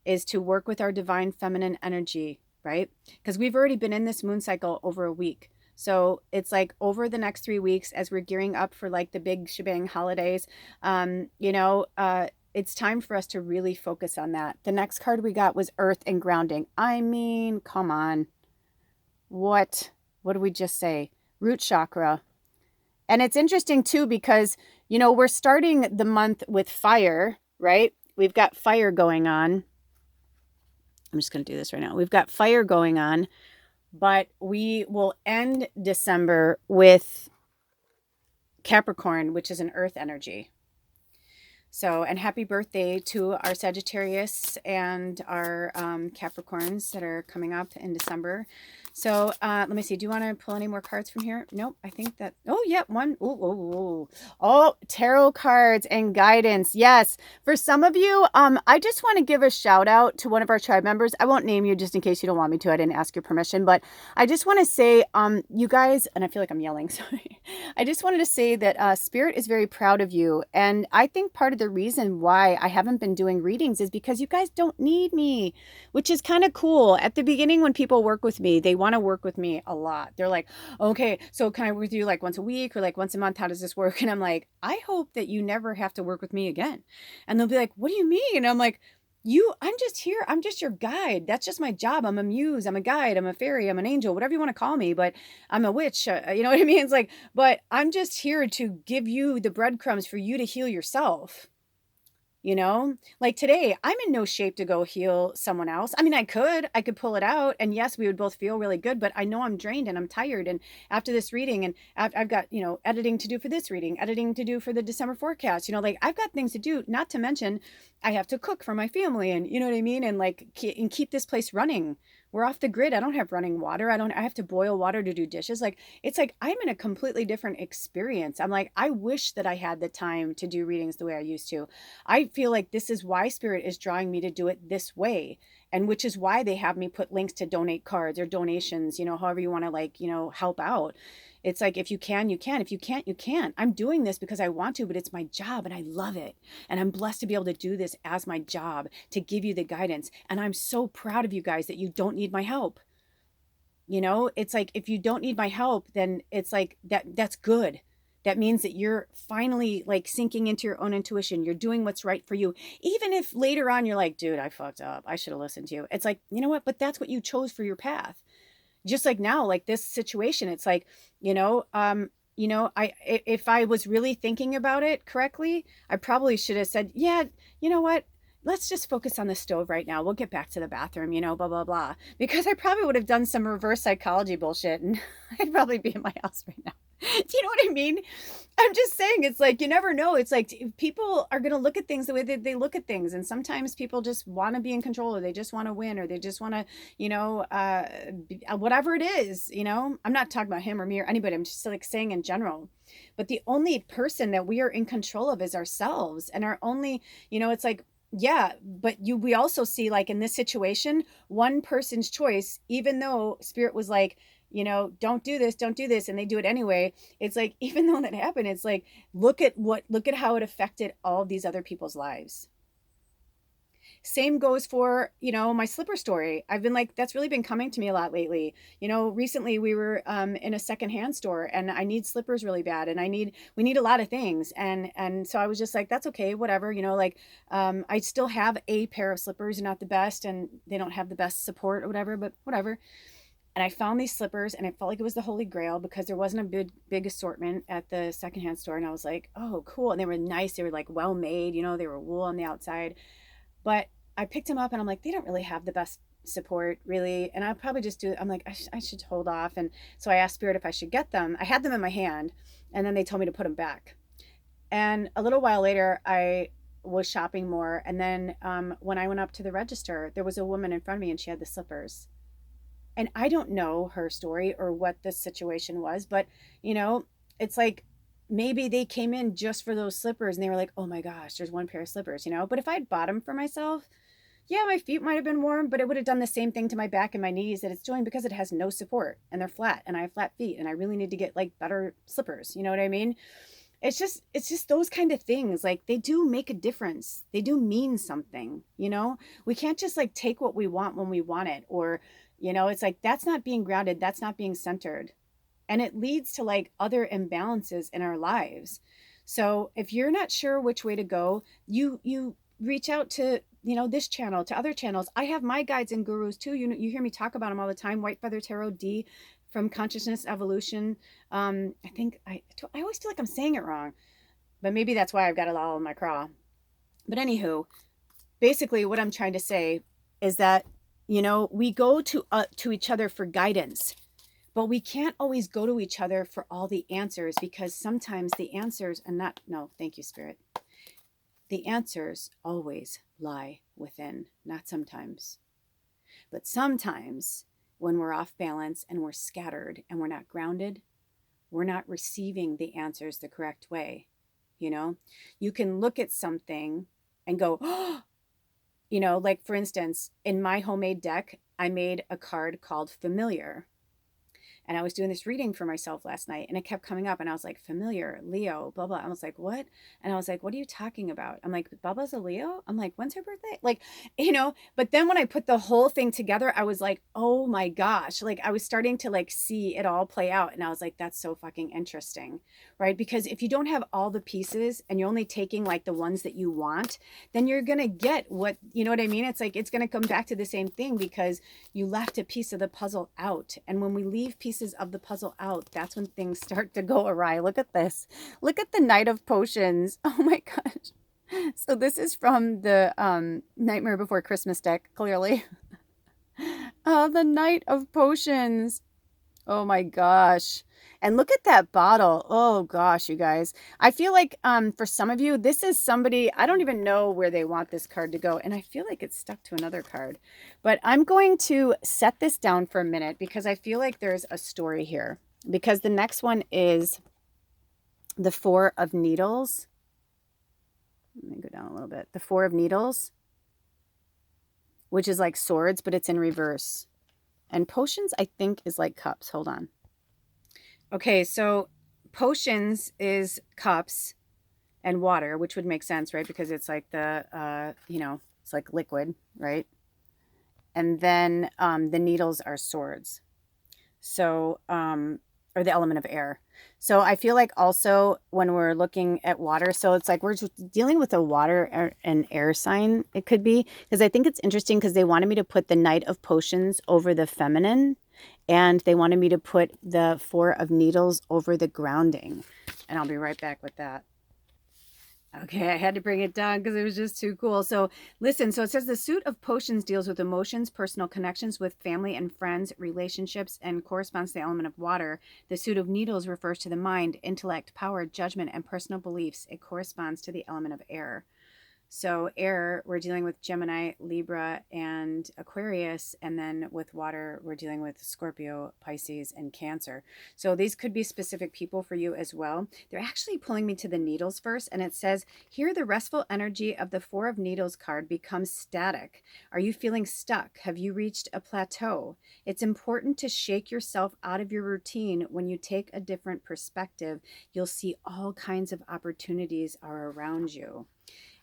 is to work with our divine feminine energy, right? Because we've already been in this moon cycle over a week. So it's like over the next 3 weeks, as we're gearing up for like the big shebang holidays, it's time for us to really focus on that. The next card we got was Earth and Grounding. I mean, come on. What did we just say? Root chakra. And it's interesting too, because, we're starting the month with fire, right? We've got fire going on. I'm just going to do this right now. We've got fire going on. But we will end December with Capricorn, which is an earth energy. So, and happy birthday to our Sagittarius and our Capricorns that are coming up in December. So let me see. Do you want to pull any more cards from here? Nope. I think that, oh, yeah, one. Oh, tarot cards and guidance. Yes. For some of you, I just want to give a shout out to one of our tribe members. I won't name you just in case you don't want me to. I didn't ask your permission, but I just want to say, you guys, and I feel like I'm yelling, sorry. I just wanted to say that Spirit is very proud of you. And I think part of the reason why I haven't been doing readings is because you guys don't need me, which is kind of cool. At the beginning, when people work with me, they want to work with me a lot. They're like, okay, so can I work with you like once a week or like once a month? How does this work? And I'm like, I hope that you never have to work with me again. And they'll be like, what do you mean? And I'm like, I'm just here. I'm just your guide. That's just my job. I'm a muse. I'm a guide. I'm a fairy. I'm an angel, whatever you want to call me, but I'm a witch. You know what I mean? It's like, but I'm just here to give you the breadcrumbs for you to heal yourself. Like today, I'm in no shape to go heal someone else. I mean, I could pull it out, and yes, we would both feel really good, but I know I'm drained and I'm tired. And after this reading, and I've got, editing to do for this reading, editing to do for the December forecast, like I've got things to do, not to mention I have to cook for my family, and you know what I mean? And like, and keep this place running. We're off the grid. I don't have running water. I have to boil water to do dishes. Like, it's like, I'm in a completely different experience. I'm like, I wish that I had the time to do readings the way I used to. I feel like this is why Spirit is drawing me to do it this way. And which is why they have me put links to donate cards or donations, however you want to help out. It's like, if you can, you can. If you can't, you can't. I'm doing this because I want to, but it's my job and I love it. And I'm blessed to be able to do this as my job, to give you the guidance. And I'm so proud of you guys that you don't need my help. It's like, if you don't need my help, then it's like that's good. That means that you're finally like sinking into your own intuition. You're doing what's right for you. Even if later on you're like, dude, I fucked up. I should have listened to you. It's like, you know what? But that's what you chose for your path. Just like now, like this situation, it's like, if I was really thinking about it correctly, I probably should have said, yeah, you know what? Let's just focus on the stove right now. We'll get back to the bathroom, blah, blah, blah. Because I probably would have done some reverse psychology bullshit and I'd probably be in my house right now. Do you know what I mean? I'm just saying, it's like, you never know. It's like people are going to look at things the way that they look at things. And sometimes people just want to be in control, or they just want to win, or they just want to, whatever it is, I'm not talking about him or me or anybody. I'm just like saying in general. But the only person that we are in control of is ourselves. And our only, it's like, yeah, but we also see, like in this situation, one person's choice, even though Spirit was like, don't do this, and they do it anyway. It's like, even though that happened, it's like, look at how it affected all these other people's lives. Same goes for, my slipper story. I've been like, that's really been coming to me a lot lately. Recently we were in a secondhand store, and I need slippers really bad, and we need a lot of things. And so I was just like, that's okay, whatever, like, I still have a pair of slippers, not the best, and they don't have the best support or whatever, but whatever. And I found these slippers, and it felt like it was the holy grail because there wasn't a big assortment at the secondhand store. And I was like, oh, cool. And they were nice. They were like well made, they were wool on the outside. But I picked them up, and I'm like, they don't really have the best support, really. And I'll probably just I'm like, I should hold off. And so I asked Spirit if I should get them. I had them in my hand, and then they told me to put them back. And a little while later, I was shopping more. And then when I went up to the register, there was a woman in front of me, and she had the slippers. And I don't know her story or what the situation was, but it's like maybe they came in just for those slippers, and they were like, oh my gosh, there's one pair of slippers, but if I'd bought them for myself, yeah, my feet might have been warm, but it would have done the same thing to my back and my knees that it's doing, because it has no support, and they're flat, and I have flat feet, and I really need to get like better slippers. You know what I mean? It's just those kind of things. Like, they do make a difference. They do mean something. We can't just like take what we want when we want it, or it's like, that's not being grounded, that's not being centered, and it leads to like other imbalances in our lives. So if you're not sure which way to go, you reach out to this channel, to other channels. I have my guides and gurus too. You hear me talk about them all the time. White Feather Tarot D from Consciousness Evolution. I think I always feel like I'm saying it wrong, but maybe that's why I've got it all in my craw. But anywho, basically what I'm trying to say is that we go to each other for guidance, but we can't always go to each other for all the answers, because sometimes the answers thank you, Spirit. The answers always lie within, not sometimes. But sometimes when we're off balance and we're scattered and we're not grounded, we're not receiving the answers the correct way. You can look at something and go, oh, like for instance, in my homemade deck, I made a card called Familiar. And I was doing this reading for myself last night, and it kept coming up, and I was like, familiar, Leo, blah, blah. I was like, what? And I was like, what are you talking about? I'm like, Bubba's a Leo? I'm like, when's her birthday? Like, but then when I put the whole thing together, I was like, oh my gosh. Like, I was starting to like see it all play out. And I was like, that's so fucking interesting, right? Because if you don't have all the pieces and you're only taking like the ones that you want, then you're going to get what, you know what I mean? It's like, it's going to come back to the same thing, because you left a piece of the puzzle out. And when we leave pieces of the puzzle out, that's when things start to go awry. Look at this. Look at the Knight of Potions. Oh my gosh. So this is from the Nightmare Before Christmas deck, clearly. The Knight of Potions. Oh my gosh. And look at that bottle. Oh gosh, you guys. I feel like for some of you, this is somebody, I don't even know where they want this card to go. And I feel like it's stuck to another card. But I'm going to set this down for a minute, because I feel like there's a story here. Because the next one is the Four of Needles. Let me go down a little bit. The Four of Needles, which is like swords, but it's in reverse. And potions, I think, is like cups. Hold on. Okay, so potions is cups and water, which would make sense, right? Because it's like the, it's like liquid, right? And then the needles are swords. So, or the element of air. So I feel like also when we're looking at water, so it's like we're just dealing with a water and air sign, it could be. Because I think it's interesting, because they wanted me to put the Knight of Potions over the feminine. And they wanted me to put the Four of Needles over the grounding. And I'll be right back with that. Okay, I had to bring it down because it was just too cool. So listen, so it says the suit of potions deals with emotions, personal connections with family and friends, relationships, and corresponds to the element of water. The suit of needles refers to the mind, intellect, power, judgment, and personal beliefs. It corresponds to the element of air. So air, we're dealing with Gemini, Libra, and Aquarius. And then with water, we're dealing with Scorpio, Pisces, and Cancer. So these could be specific people for you as well. They're actually pulling me to the needles first. And it says, here the restful energy of the Four of Needles card becomes static. Are you feeling stuck? Have you reached a plateau? It's important to shake yourself out of your routine. When you take a different perspective, you'll see all kinds of opportunities are around you.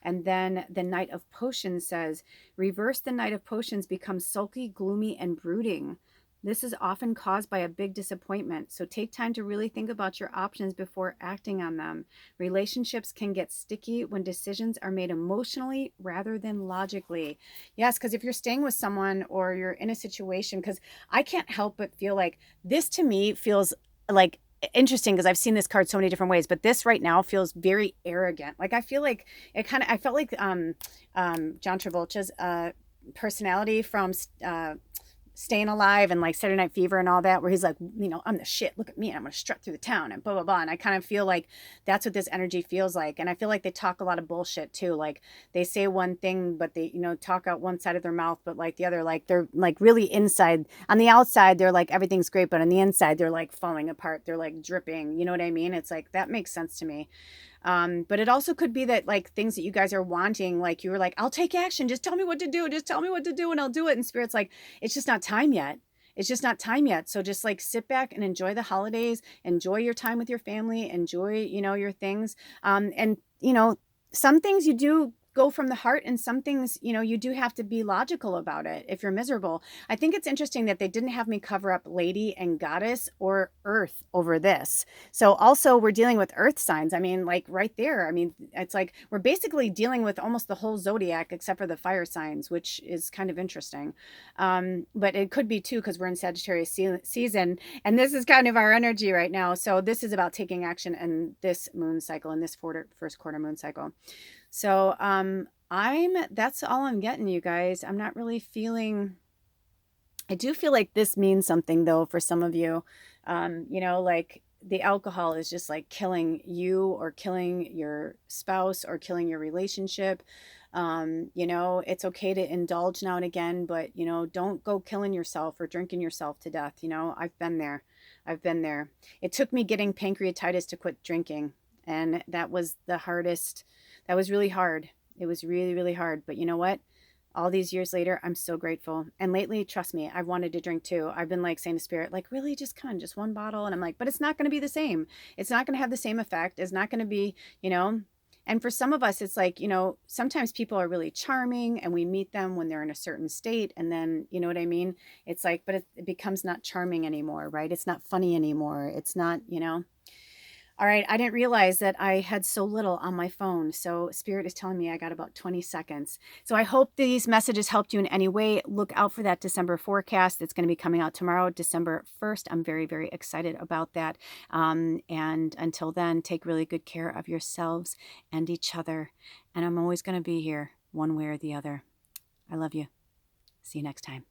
And then the Knight of Potions says, reverse the Knight of Potions becomes sulky, gloomy, and brooding. This is often caused by a big disappointment, so take time to really think about your options before acting on them. Relationships can get sticky when decisions are made emotionally rather than logically. Yes, because if you're staying with someone or you're in a situation, because I can't help but feel like this to me feels like interesting because I've seen this card so many different ways, but this right now feels very arrogant. Like I feel like I felt like John Travolta's personality from Staying Alive and like Saturday Night Fever and all that, where he's like, I'm the shit. Look at me. I'm going to strut through the town and blah, blah, blah. And I kind of feel like that's what this energy feels like. And I feel like they talk a lot of bullshit too. Like they say one thing, but they, talk out one side of their mouth, but like the other, like they're like really inside. On the outside, they're like, everything's great. But on the inside, they're like falling apart. They're like dripping. You know what I mean? It's like, that makes sense to me. But it also could be that like things that you guys are wanting, like you were like, I'll take action. Just tell me what to do. Just tell me what to do and I'll do it. And Spirit's like, it's just not time yet. It's just not time yet. So just like sit back and enjoy the holidays, enjoy your time with your family, enjoy, your things. And some things you do go from the heart and some things, you do have to be logical about it if you're miserable. I think it's interesting that they didn't have me cover up lady and goddess or earth over this. So also we're dealing with earth signs. I mean, like right there. I mean, it's like we're basically dealing with almost the whole zodiac except for the fire signs, which is kind of interesting. But it could be too because we're in Sagittarius season and this is kind of our energy right now. So this is about taking action in this moon cycle, in this first quarter moon cycle. So that's all I'm getting, you guys. I'm not really feeling, I do feel like this means something though for some of you. Like the alcohol is just like killing you or killing your spouse or killing your relationship. It's okay to indulge now and again, but don't go killing yourself or drinking yourself to death. I've been there. It took me getting pancreatitis to quit drinking, and that was the hardest. That was really hard. It was really, really hard. But you know what? All these years later, I'm so grateful. And lately, trust me, I've wanted to drink too. I've been like saying to Spirit, like, really, just one bottle. And I'm like, but it's not going to be the same. It's not going to have the same effect. It's not going to be, And for some of us, it's like, sometimes people are really charming and we meet them when they're in a certain state. And then, you know what I mean? It's like, but it becomes not charming anymore, right? It's not funny anymore. It's not, All right, I didn't realize that I had so little on my phone. So Spirit is telling me I got about 20 seconds. So I hope these messages helped you in any way. Look out for that December forecast. It's going to be coming out tomorrow, December 1st. I'm very, very excited about that. And until then, take really good care of yourselves and each other. And I'm always going to be here one way or the other. I love you. See you next time.